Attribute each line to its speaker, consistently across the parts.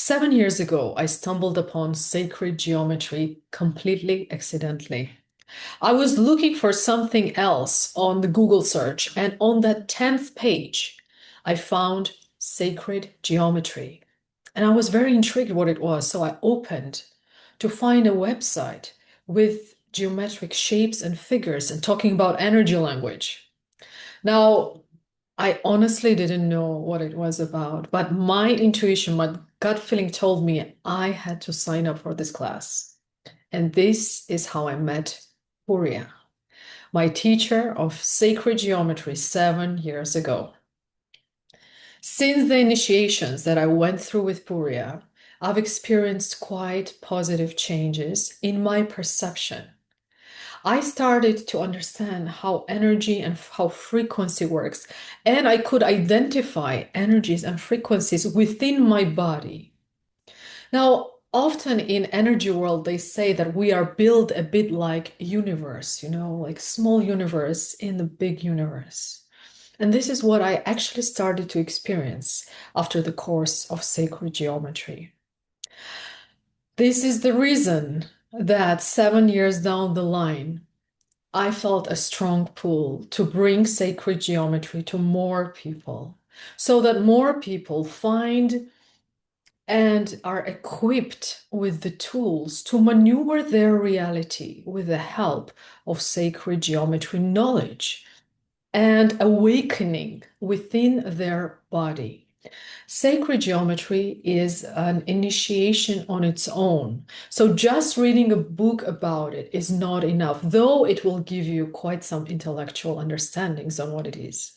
Speaker 1: 7 years ago, I stumbled upon sacred geometry completely accidentally. I was looking for something else on the Google search, and on that 10th page, I found sacred geometry. And I was very intrigued what it was, so I opened to find a website with geometric shapes and figures and talking about energy language. Now, I honestly didn't know what it was about, but my intuition, my gut feeling told me I had to sign up for this class. And this is how I met Puria, my teacher of sacred geometry 7 years ago. Since the initiations that I went through with Puria, I've experienced quite positive changes in my perception. I started to understand how energy and how frequency works, and I could identify energies and frequencies within my body. Now, often in energy world, they say that we are built a bit like universe, like small universe in the big universe. And this is what I actually started to experience after the course of sacred geometry. This is the reason that 7 years down the line, I felt a strong pull to bring sacred geometry to more people so that more people find and are equipped with the tools to maneuver their reality with the help of sacred geometry knowledge and awakening within their body. Sacred geometry is an initiation on its own. So just reading a book about it is not enough, though it will give you quite some intellectual understandings on what it is.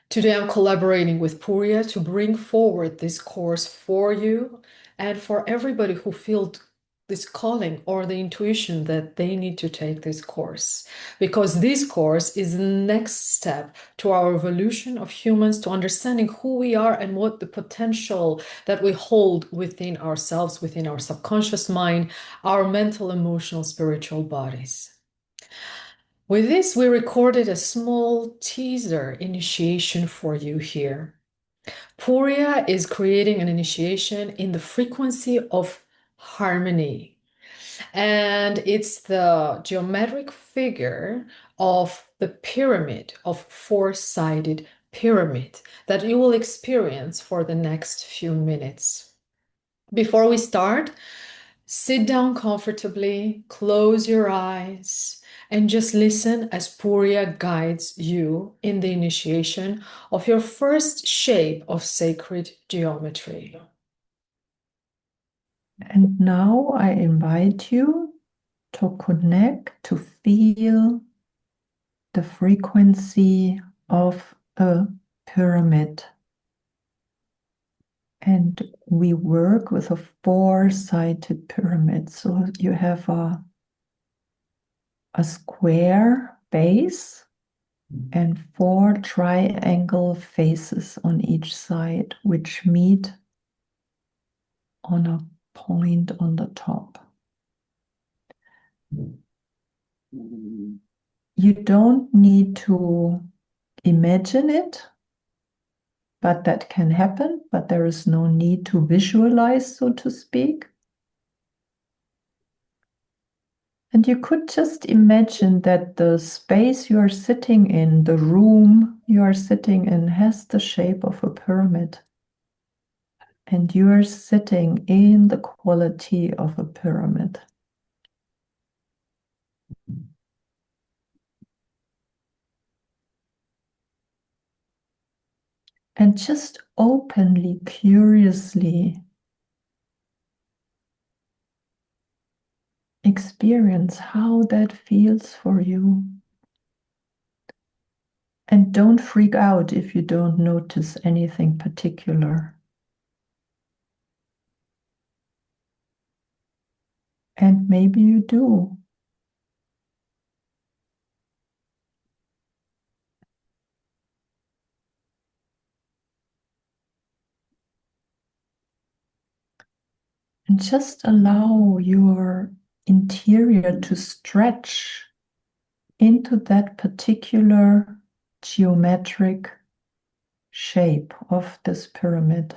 Speaker 1: Today, I'm collaborating with Puria to bring forward this course for you and for everybody who feels this calling or the intuition that they need to take this course. Because this course is the next step to our evolution of humans to understanding who we are and what the potential that we hold within ourselves, within our subconscious mind, our mental, emotional, spiritual bodies. With this, we recorded a small teaser initiation for you here. Puria is creating an initiation in the frequency of harmony. And it's the geometric figure of the pyramid, of four-sided pyramid that you will experience for the next few minutes. Before we start, sit down comfortably, close your eyes, and just listen as Puria guides you in the initiation of your first shape of sacred geometry.
Speaker 2: And now I invite you to connect, to feel the frequency of a pyramid. And we work with a four-sided pyramid. So you have a square base and four triangle faces on each side, which meet on a point on the top. You don't need to imagine it, but that can happen, but there is no need to visualize, so to speak. And you could just imagine that the space you are sitting in, the room you are sitting in, has the shape of a pyramid. And you are sitting in the quality of a pyramid. And just openly, curiously experience how that feels for you. And don't freak out if you don't notice anything particular. And maybe you do. And just allow your interior to stretch into that particular geometric shape of this pyramid.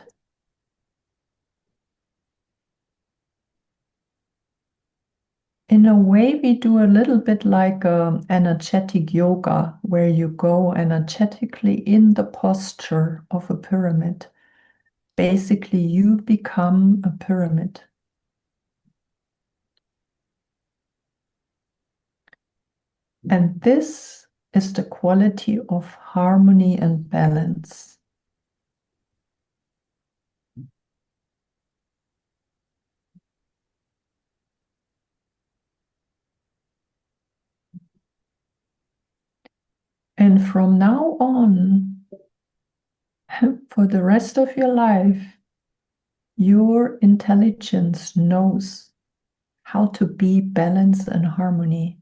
Speaker 2: In a way, we do a little bit like energetic yoga, where you go energetically in the posture of a pyramid. Basically, you become a pyramid. And this is the quality of harmony and balance. And from now on, for the rest of your life, your intelligence knows how to be balance and harmony.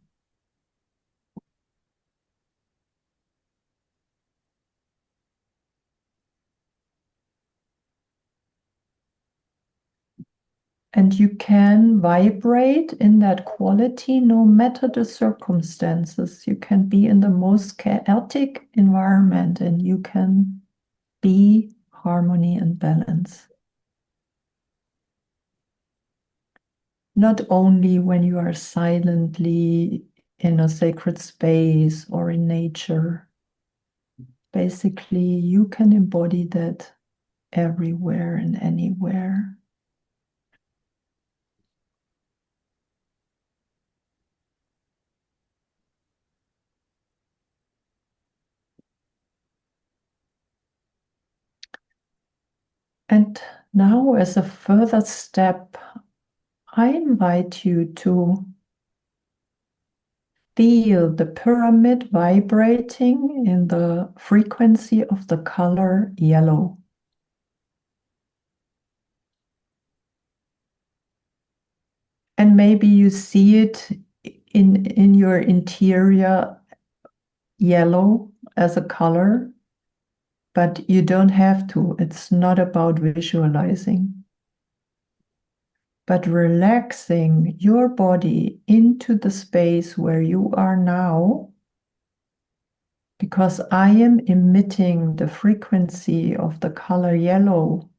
Speaker 2: And you can vibrate in that quality no matter the circumstances. You can be in the most chaotic environment and you can be harmony and balance. Not only when you are silently in a sacred space or in nature. Basically, you can embody that everywhere and anywhere. And now, as a further step, I invite you to feel the pyramid vibrating in the frequency of the color yellow. And maybe you see it in your interior yellow as a color, but you don't have to. It's not about visualizing, but relaxing your body into the space where you are now, because I am emitting the frequency of the color yellow.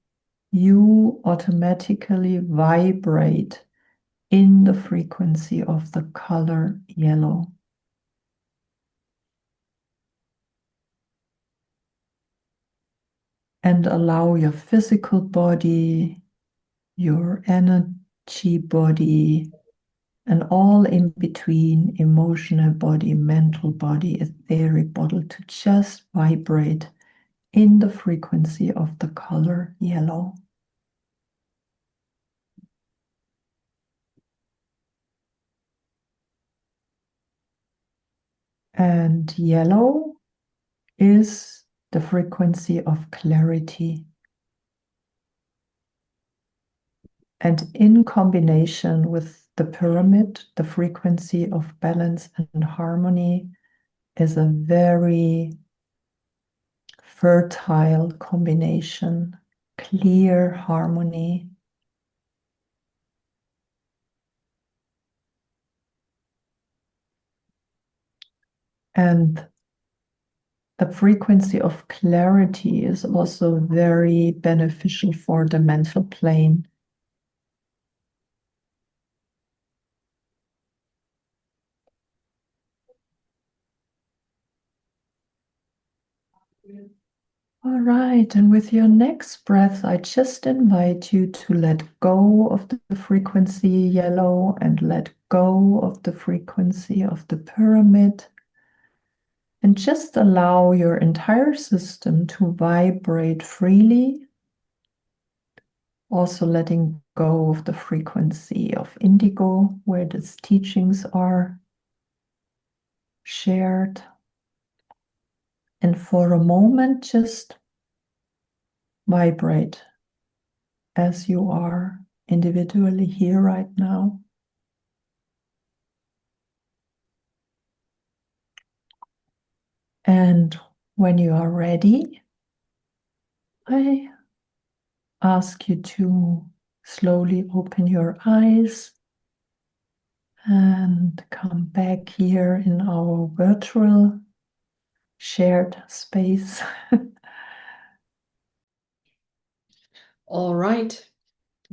Speaker 2: You automatically vibrate in the frequency of the color yellow. And allow your physical body, your energy body, and all in between, emotional body, mental body, etheric body, to just vibrate in the frequency of the color yellow. And yellow is the frequency of clarity. And in combination with the pyramid, the frequency of balance and harmony is a very fertile combination, clear harmony. And the frequency of clarity is also very beneficial for the mental plane. All right, and with your next breath, I just invite you to let go of the frequency yellow and let go of the frequency of the pyramid. And just allow your entire system to vibrate freely. Also letting go of the frequency of indigo, where these teachings are shared. And for a moment, just vibrate as you are individually here right now. And when you are ready, I ask you to slowly open your eyes and come back here in our virtual shared space.
Speaker 1: All right.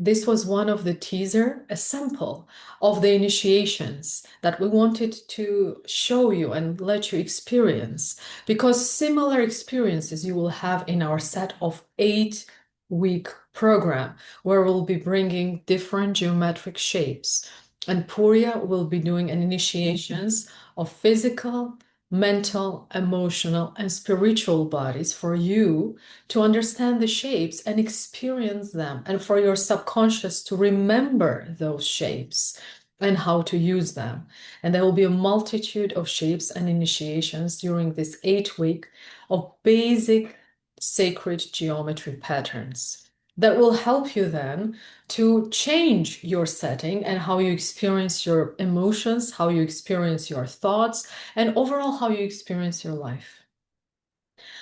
Speaker 1: this was one of the teaser, a sample of the initiations that we wanted to show you and let you experience, because similar experiences you will have in our set of 8-week program, where we'll be bringing different geometric shapes. And Purya will be doing an initiations of physical, mental, emotional, and spiritual bodies for you to understand the shapes and experience them, and for your subconscious to remember those shapes and how to use them. And there will be a multitude of shapes and initiations during this 8-week of basic sacred geometry patterns that will help you then to change your setting and how you experience your emotions, how you experience your thoughts, and overall how you experience your life.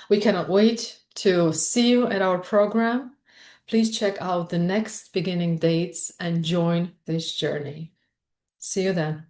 Speaker 1: We cannot wait to see you at our program. Please check out the next beginning dates and join this journey. See you then.